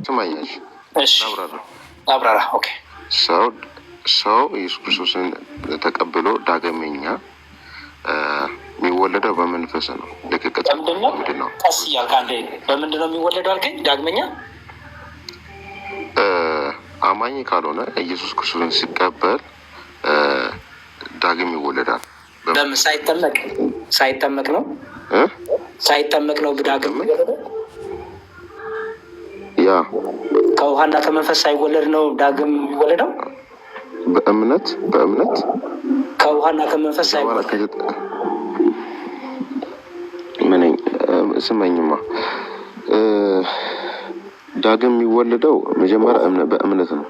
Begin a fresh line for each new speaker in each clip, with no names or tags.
ስማኛሽ
አብራራ። ኦኬ
ሰው ኢየሱስ ክርስቶስን ተቀብሎ ዳግመኛ የሚወለደው በመንፈስ ነው። ልክክት
ምንድን ነው? ቀስ እያልክ አንዴ በምንድን ነው የሚወለደው አልከኝ? ዳግመኛ
አማኝ ካልሆነ ኢየሱስ ክርስቶስን ሲቀበል ዳግም ይወለዳል።
በምን ሳይጠመቅ ነው ዳግም
ያ
ከውሃና ከመንፈስ ሳይወለድ ነው ዳግም የሚወለደው።
በእምነት
ከውሃና ከመንፈስ ሳይወለድ
ስመኝማ ዳግም የሚወለደው መጀመሪያ በእምነት ነው።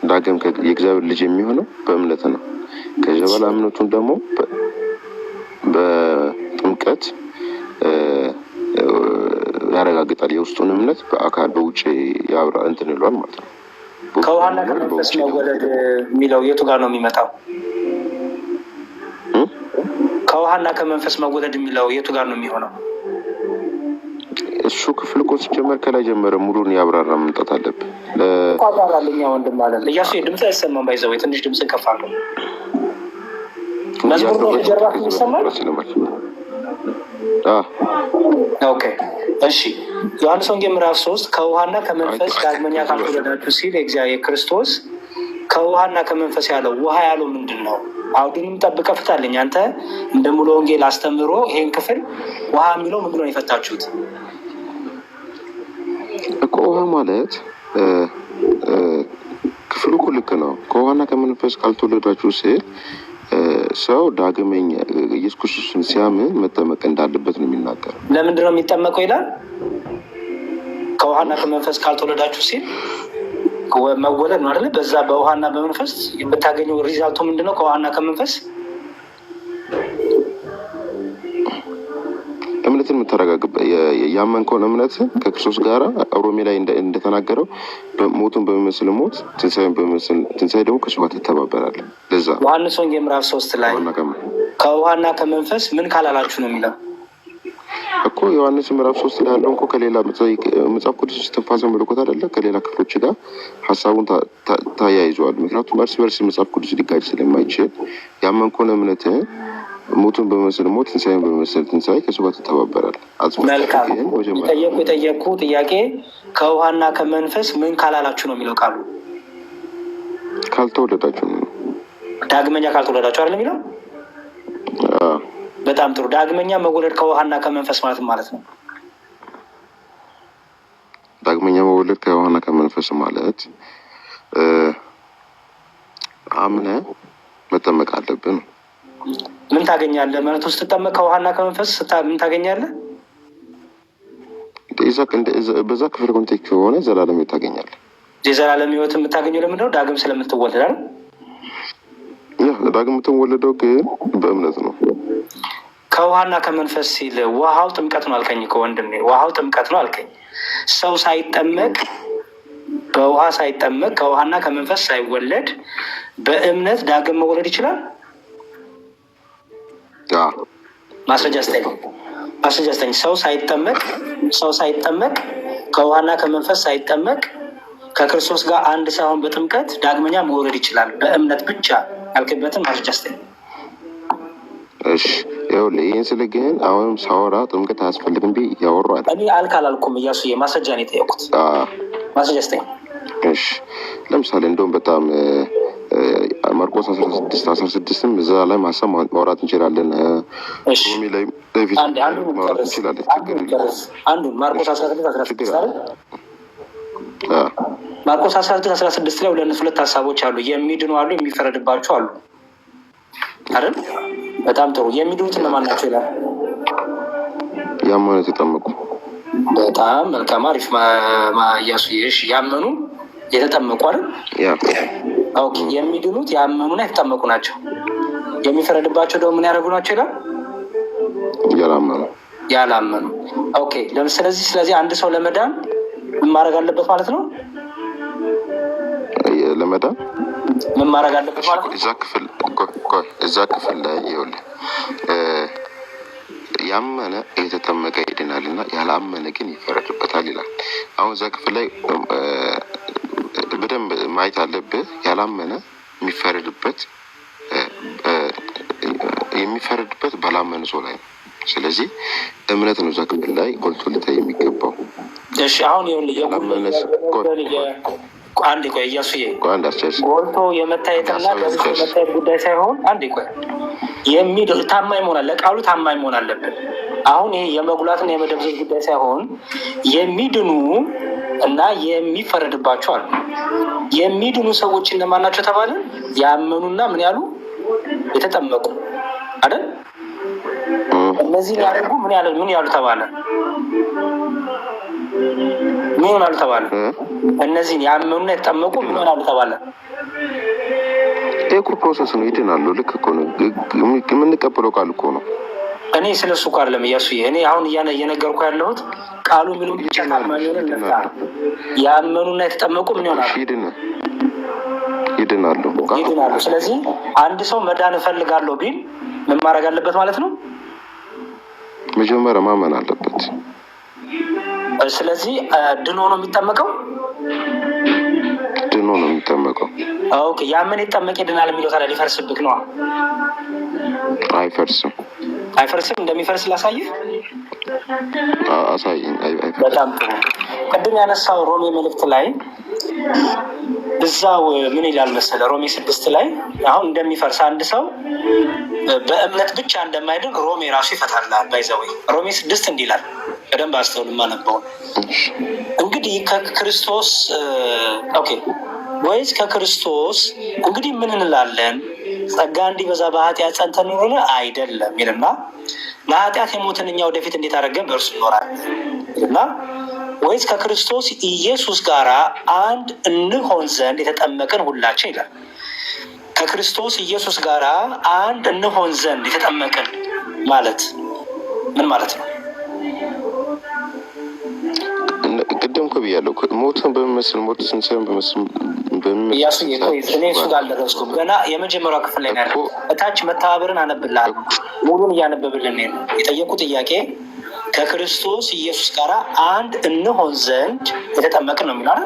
ዳግም የእግዚአብሔር ልጅ የሚሆነው በእምነት ነው። ከዚህ በኋላ እምነቱን ደግሞ በጥምቀት ያረጋግጣል። የውስጡን እምነት በአካል በውጭ ያብራ እንትን ይሏል ማለት ነው።
ከውሃና ከመንፈስ መወለድ የሚለው የቱ ጋር ነው የሚመጣው? ከውሃና ከመንፈስ መወለድ የሚለው የቱ ጋር ነው የሚሆነው?
እሱ ክፍል እኮ ሲጀመር ከላይ ጀመረ ሙሉን ያብራራ መምጣት አለብን።
ቋጣራልኛ ወንድም ማለት እያሱ ድምፅ አይሰማም። ባይዘው ትንሽ ድምፅ ከፋለሁ። መዝሙር ጀርባ ይሰማል። ኦኬ እሺ። ዮሐንስ ወንጌል ምዕራፍ 3 ከውሃና ከመንፈስ ዳግመኛ ካልተወለዳችሁ ሲል የክርስቶስ ከውሃና ከመንፈስ ያለው ውሃ ያለው ምንድን ነው? አውዱንም ጠብቀህ ፍታልኝ። አንተ እንደ ሙሉ ወንጌል አስተምሮ ይሄን ክፍል ውሃ የሚለው ምን ብሎ ነው የፈታችሁት?
እኮ ውሃ ማለት ክፍሉ እኮ ልክ ነው። ከውሃና ከመንፈስ ካልተወለዳችሁ ሲል ሰው ዳግመኛ ኢየሱስ ክርስቶስን ሲያምን መጠመቅ እንዳለበት ነው የሚናገረው።
ለምንድን ነው የሚጠመቀው ይላል? ከውሃና ከመንፈስ ካልተወለዳችሁ ሲል መወለድ ነው አይደለ? በዛ በውሃና በመንፈስ የምታገኘው ሪዛልቱ ምንድነው? ከውሃና ከመንፈስ
እምነትን የምታረጋግበት ያመንከውን እምነት ከክርስቶስ ጋር ሮሜ ላይ እንደተናገረው ሞቱን በሚመስል ሞት ትንሣኤን በሚመስል ትንሣኤ ደግሞ ከእሱ ጋር ትተባበራለህ። ለዛ
ዮሐንስ ወንጌል ምዕራፍ 3 ላይ ከውሃና ከመንፈስ ምን ካላላችሁ ነው የሚለው
እኮ። ዮሐንስ ምዕራፍ 3 ላይ ያለው እኮ ከሌላ መጽሐፍ ቅዱስ እስትንፋሰ መለኮት አይደለ? ከሌላ ክፍሎች ጋር ሀሳቡን ታያይዘዋል። ምክንያቱም እርስ በርስ መጽሐፍ ቅዱስ ሊጋጭ ስለማይችል ያመንከውን እምነትህን ሞቱን በመመስል ሞት ትንሣኤን በመመስል ትንሣኤ ከእሱ ጋር ትተባበራለህ።
መልካም። የጠየቁ ጥያቄ ከውሃና ከመንፈስ ምን ካላላችሁ ነው የሚለው ቃሉ።
ካልተወለዳችሁ ነው።
ዳግመኛ ካልተወለዳችሁ አይደለም የሚለው። በጣም ጥሩ። ዳግመኛ መወለድ ከውሃና ከመንፈስ ማለት ነው።
ዳግመኛ መወለድ ከውሃና ከመንፈስ ማለት አምነህ መጠመቅ አለብን።
ምን ታገኛለህ? ማለት ውስጥ ስትጠመቅ ከውሃና ከመንፈስ ምን ታገኛለህ?
በዛ ክፍል ኮንቴክስት ከሆነ ዘላለም ሕይወት ታገኛለህ።
የዘላለም ሕይወት የምታገኘው ለምንድን ነው? ዳግም ስለምትወለድ አይደል?
ዳግም የምትወለደው ግን በእምነት ነው።
ከውሃና ከመንፈስ ሲል ውሃው ጥምቀት ነው አልከኝ እኮ ወንድሜ። ውሃው ጥምቀት ነው አልከኝ። ሰው ሳይጠመቅ በውሃ ሳይጠመቅ ከውሃና ከመንፈስ ሳይወለድ በእምነት ዳግም መወለድ ይችላል? ማስረጃ ስጠኝ። ሰው ሳይጠመቅ ከውሃና ከመንፈስ ሳይጠመቅ ከክርስቶስ ጋር አንድ ሳይሆን በጥምቀት ዳግመኛ መወለድ ይችላል በእምነት ብቻ ያልክበትን ማስረጃ ስጠኝ።
እሺ ይኸውልህ፣ ይህን ስል ግን አሁንም ሳወራ ጥምቀት አያስፈልግም ብዬ እያወራሁ አይደል?
እኔ አላልኩም እያሱዬ፣ ማስረጃ ነው የጠየቁት። ማስረጃ ስጠኝ።
እሺ ለምሳሌ እንደውም በጣም ማርቆስ 16 እዛ ላይ ማሰብ ማውራት እንችላለን። ሮሜ ላይ ማውራት እንችላለን።
አንዱን ማርቆስ 16 ማርቆስ 16 ላይ ሁለት ሀሳቦች አሉ። የሚድኑ አሉ፣ የሚፈረድባቸው አሉ አይደል? በጣም ጥሩ። የሚድኑት እነማን ናቸው ይላል?
ያመኑ የተጠመቁ።
በጣም መልካም፣ አሪፍ እያሱ። ያመኑ የተጠመቁ አይደል? ኦኬ። የሚድኑት ያመኑና የተጠመቁ ናቸው። የሚፈረድባቸው ደግሞ ምን ያደርጉ ናቸው ይላል? ያላመኑ። ኦኬ። ስለዚህ አንድ ሰው ለመዳን ምን ማድረግ አለበት ማለት ነው?
ለመዳን
ምን ማድረግ አለበት ማለት ነው?
እዛ ክፍል ላይ ይኸውልህ ያመነ የተጠመቀ ይድናል እና ያላመነ ግን ይፈረድበታል ይላል። አሁን እዛ ክፍል ላይ በደንብ ማየት አለብህ። ያላመነ የሚፈረድበት ባላመነ ሰው ላይ ነው። ስለዚህ እምነት ነው እዛ ክፍል ላይ ጎልቶ ልታይ የሚገባው።
እሺ አሁን አንድ ቆይ እያሱዬ ጎልቶ የመታየትና ደብሶ የመታየት ጉዳይ ሳይሆን አንድ ቆይ ታማኝ መሆን ለቃሉ ታማኝ መሆን አለብን። አሁን ይሄ የመጉላትና የመደብዘዝ ጉዳይ ሳይሆን የሚድኑ እና የሚፈረድባቸው አሉ። የሚድኑ ሰዎች እነማን ናቸው ተባለ? ያመኑና ምን ያሉ የተጠመቁ አይደል? እነዚህን ያደርጉ ምን ያሉ ተባለ? ምን ይሆናሉ ተባለ? እነዚህን ያመኑና የተጠመቁ ምን ይሆናሉ ተባለ?
እኮ ፕሮሰስ ነው፣ ይድናሉ። ልክ እኮ ነው፣ የምንቀበለው ቃል እኮ ነው።
እኔ ስለ እሱ ቃል ለመያሱ እኔ አሁን እየነገርኩ ያለሁት ቃሉ ምንም ብቻ ታማኝ ሆነ ነፍታ ያመኑና የተጠመቁ ምን ይሆናሉ? ይድናሉ። ስለዚህ አንድ ሰው መዳን እፈልጋለሁ ቢል ምን ማድረግ አለበት ማለት ነው?
መጀመሪያ ማመን አለበት።
ስለዚህ ድኖ ነው የሚጠመቀው። ኦኬ ያመነ ይጠመቅ ይድናል የሚለው ታዲያ ሊፈርስብክ ነው? አይፈርስም። እንደሚፈርስ ላሳይህ።
አሳይኝ።
በጣም ጥሩ። ቅድም ያነሳው ሮሜ መልእክት ላይ እዛው ምን ይላል መሰለ? ሮሜ 6 ላይ አሁን እንደሚፈርስ አንድ ሰው በእምነት ብቻ እንደማይድን ሮሜ ራሱ ይፈታላል። ባይዘው ሮሜ 6 እንዲህ ይላል። በደንብ አስተውል ማነበው። እንግዲህ ከክርስቶስ ወይስ ከክርስቶስ እንግዲህ ምን እንላለን? ጸጋ እንዲበዛ በኃጢአት ጸንተን ኖርን አይደለም ይልና ለኃጢአት የሞትን እኛ ወደፊት እንዴት አደረገን በእርሱ እንኖራለን ይልና ወይስ ከክርስቶስ ኢየሱስ ጋር አንድ እንሆን ዘንድ የተጠመቅን ሁላችን ይላል። ከክርስቶስ ኢየሱስ ጋር አንድ እንሆን ዘንድ የተጠመቅን ማለት ምን ማለት ነው?
ቅድም እኮ ብያለሁ። ሞትን በሚመስል ሞት ስንሰን
እኔ እሱ ጋር አልደረስኩም ገና። የመጀመሪያው ክፍል ላይ ያለ እታች መተባበርን አነብልሃል። ሙሉን እያነበብልን ነው የጠየቁ ጥያቄ። ከክርስቶስ ኢየሱስ ጋር አንድ እንሆን ዘንድ የተጠመቅን ነው የሚለው።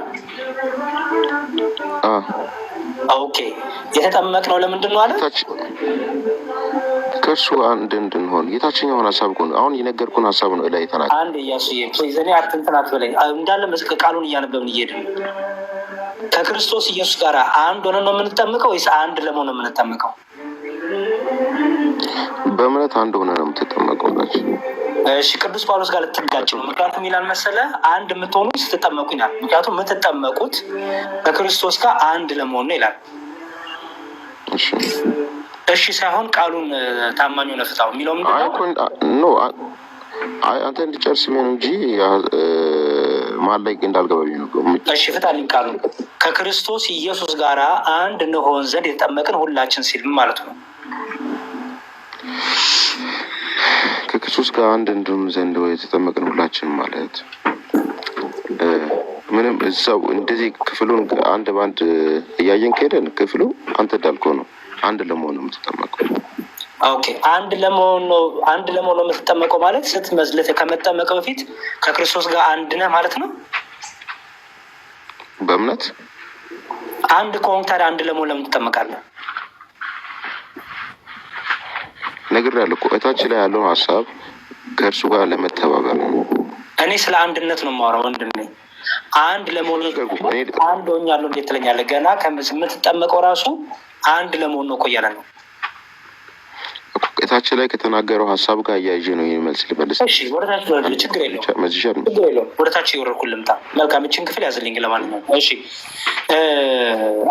ኦኬ የተጠመቅነው ለምንድን ነው አለ?
ከእርሱ አንድ እንድንሆን የታችኛውን ሀሳብ እኮ ነው አሁን የነገርኩን ሀሳብ ነው ላይ ተናገር።
አንድ እያሱዬ ፕሊዝ፣ እኔ አትንትናት በላይ እንዳለ መስቀ ቃሉን እያነበብን እየሄድን ከክርስቶስ ኢየሱስ ጋር አንድ ሆነ ነው የምንጠመቀው ወይስ አንድ ለመሆን ነው የምንጠመቀው?
በእምነት አንድ ሆነ ነው የምትጠመቀው ናቸው።
እሺ ቅዱስ ጳውሎስ ጋር ልትጋጭ ነው። ምክንያቱም ይላል መሰለ አንድ የምትሆኑ ስትጠመቁ ይላል። ምክንያቱም የምትጠመቁት ከክርስቶስ ጋር አንድ ለመሆን ነው ይላል። እሺ ሳይሆን ቃሉን ታማኝ ሆነ ፍታው የሚለው ምንድን ነው?
አንተ እንዲጨርስ ምን እንጂ ማል ላይ እንዳልገባኝ ነው።
እሺ ፍታልኝ ቃሉን። ከክርስቶስ ኢየሱስ ጋር አንድ እንሆን ዘንድ የተጠመቅን ሁላችን ሲል ማለት ነው።
ከክርስቶስ ጋር አንድ እንድንሆን ዘንድ የተጠመቅን ሁላችን ማለት ምንም እዛው እንደዚህ ክፍሉን አንድ በአንድ እያየን ከሄደን ክፍሉ አንተ እንዳልከው ነው። አንድ ለመሆን ነው የምትጠመቀው።
ኦኬ አንድ ለመሆን ነው የምትጠመቀው ማለት ስትመዝለት ከመጠመቅ በፊት ከክርስቶስ ጋር አንድ ነህ ማለት ነው።
በእምነት
አንድ ከሆንክ ታዲያ አንድ ለመሆን ለምን ትጠመቃለህ?
ነግሬሃለሁ እኮ እታች ላይ ያለውን ሀሳብ ከእርሱ ጋር ለመተባበር ነው።
እኔ ስለ አንድነት ነው የማወራው ወንድሜ። አንድ ለመሆን አንድ ሆኛለሁ እንዴት ትለኛለህ? ገና ከምትጠመቀው ራሱ አንድ ለመሆን ነው እኮ እያለ ነው።
እታች ላይ ከተናገረው ሀሳብ ጋር እያይዤ ነው ይህን መልስ ልመልስ።
እሺ ወደታች ችግር የለውም ወደታች የወረድኩን ልምጣ። መልካም ይችን ክፍል ያዝልኝ። ለማንኛውም እሺ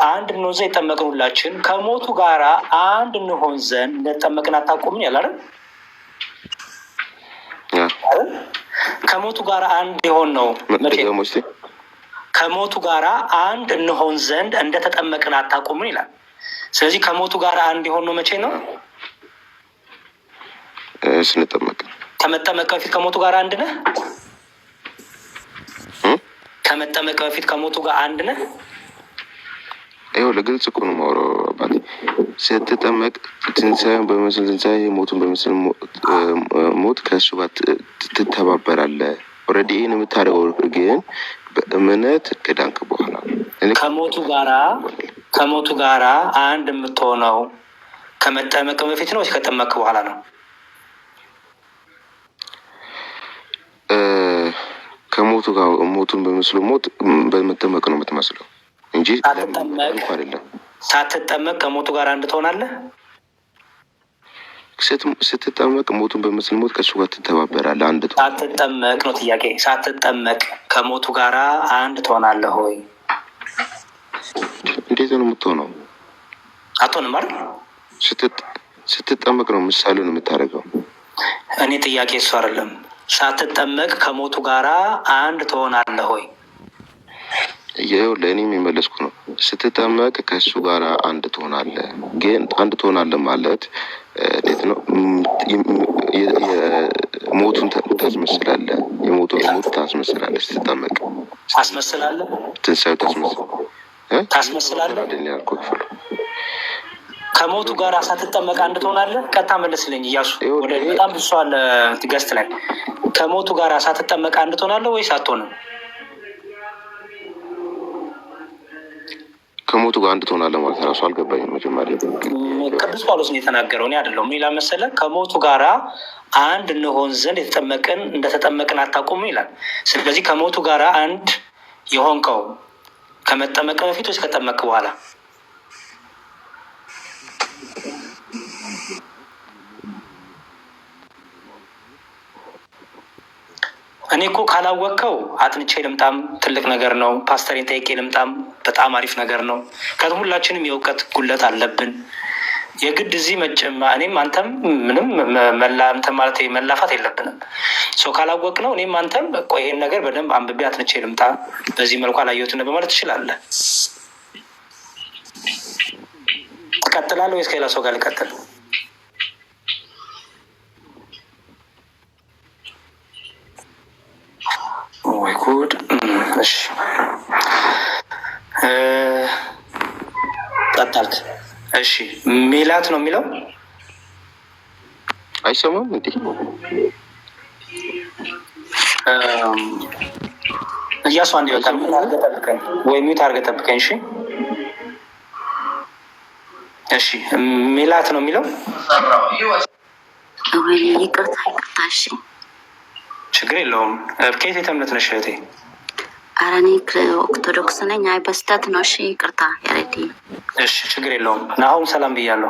አንድ እንሆን ዘንድ የተጠመቅን ሁላችን ከሞቱ ጋራ አንድ እንሆን ዘንድ እንደተጠመቅን አታውቁምን ያለ አይደል? ከሞቱ ጋራ አንድ የሆን ነው መቼ? ከሞቱ ጋራ አንድ እንሆን ዘንድ እንደተጠመቅን አታውቁምን ይላል። ስለዚህ ከሞቱ ጋር አንድ የሆን ነው መቼ ነው?
ስንጠመቅ።
ከመጠመቅ በፊት ከሞቱ ጋር አንድ ነህ? ከመጠመቅ በፊት ከሞቱ ጋር አንድ ነህ?
ይኸው ለግልጽ እኮ ነው የማወራው። አባት ስትጠመቅ ትንሣኤውን በመስል ትንሣኤ ሞቱን በመስል ሞት ከእሱ ጋር ትተባበራለህ። ኦልሬዲ ይህን የምታደርገው ግን በእምነት ከዳንክ በኋላ
ከሞቱ ጋራ አንድ የምትሆነው ከመጠመቅ በፊት ነው ወይስ ከጠመቅ በኋላ ነው?
ከሞቱ ጋር ሞቱን በመስሉ ሞት በመጠመቅ ነው የምትመስለው እንጂ አይደለም።
ሳትጠመቅ ከሞቱ ጋር አንድ ትሆናለህ።
ስትጠመቅ ሞቱን በመስል ሞት ከእሱ ጋር ትተባበራለህ። አንድ
ሳትጠመቅ ነው ጥያቄ። ሳትጠመቅ ከሞቱ ጋር አንድ ትሆናለህ ወይ?
እንዴት ነው የምትሆነው?
አትሆንም አይደል?
ስትጠመቅ ነው ምሳሌውን የምታደርገው።
እኔ ጥያቄ እሱ አይደለም። ሳትጠመቅ ከሞቱ ጋራ አንድ ትሆናለህ ወይ?
ይኸው ለእኔም የመለስኩ ነው። ስትጠመቅ ከእሱ ጋር አንድ ትሆናለህ። ግን አንድ ትሆናለህ ማለት እንዴት ነው? ሞቱን ታስመስላለህ። የሞቱን ሞት ታስመስላለህ። ስትጠመቅ
ታስመስላለህ።
ትንሣኤው
ታስመስላለህ። ከሞቱ ጋር ሳትጠመቅ አንድ ትሆናለህ። ቀጥታ መለስልኝ እያሱ። በጣም ብሷ አለ ገስት ላይ። ከሞቱ ጋር ሳትጠመቅ አንድ ትሆናለህ ወይስ አትሆንም?
ከሞቱ ጋር አንድ ትሆናለህ ማለት ራሱ አልገባኝም። መጀመሪያ
ቅዱስ ጳውሎስ ነው የተናገረው፣ እኔ አይደለሁም። ምን ይላል መሰለህ? ከሞቱ ጋራ አንድ እንሆን ዘንድ እንደተጠመቅን አታውቁም ይላል። ስለዚህ ከሞቱ ጋራ አንድ የሆንከው ከመጠመቅ በፊት ወይስ ከጠመቅ በኋላ? እኔ እኮ ካላወቅከው አጥንቼ ልምጣም ትልቅ ነገር ነው። ፓስተሬን ጠይቄ ልምጣም በጣም አሪፍ ነገር ነው። ከዚህ ሁላችንም የእውቀት ጉለት አለብን። የግድ እዚህ እኔም አንተም ምንም ማለት መላፋት የለብንም። ሰው ካላወቅ ነው እኔም አንተም ቆይ ይሄን ነገር በደንብ አንብቤ አጥንቼ ልምጣ፣ በዚህ መልኩ አላየሁትም በማለት ትችላለህ። ትቀጥላለህ ወይስ ከሌላ ሰው ጋር ልቀጥል? ወይ ጉድ! እሺ ቀጣልክ። እሺ ሜላት ነው የሚለው
አይሰማም እንዴ?
እያሱ አንድ ይወጣል ወይ ሚዩት አድርገህ ጠብቀኝ። እሺ እሺ ሜላት ነው የሚለው።
ይቅርታ። እሺ
ችግር የለውም። ከየት የእምነት ነሽ እህቴ?
ኧረ እኔ ኦርቶዶክስ ነኝ። አይ በስተት ነው። እሺ ይቅርታ ያሬዲ።
እሺ ችግር የለውም። ናሁም ሰላም ብያለሁ።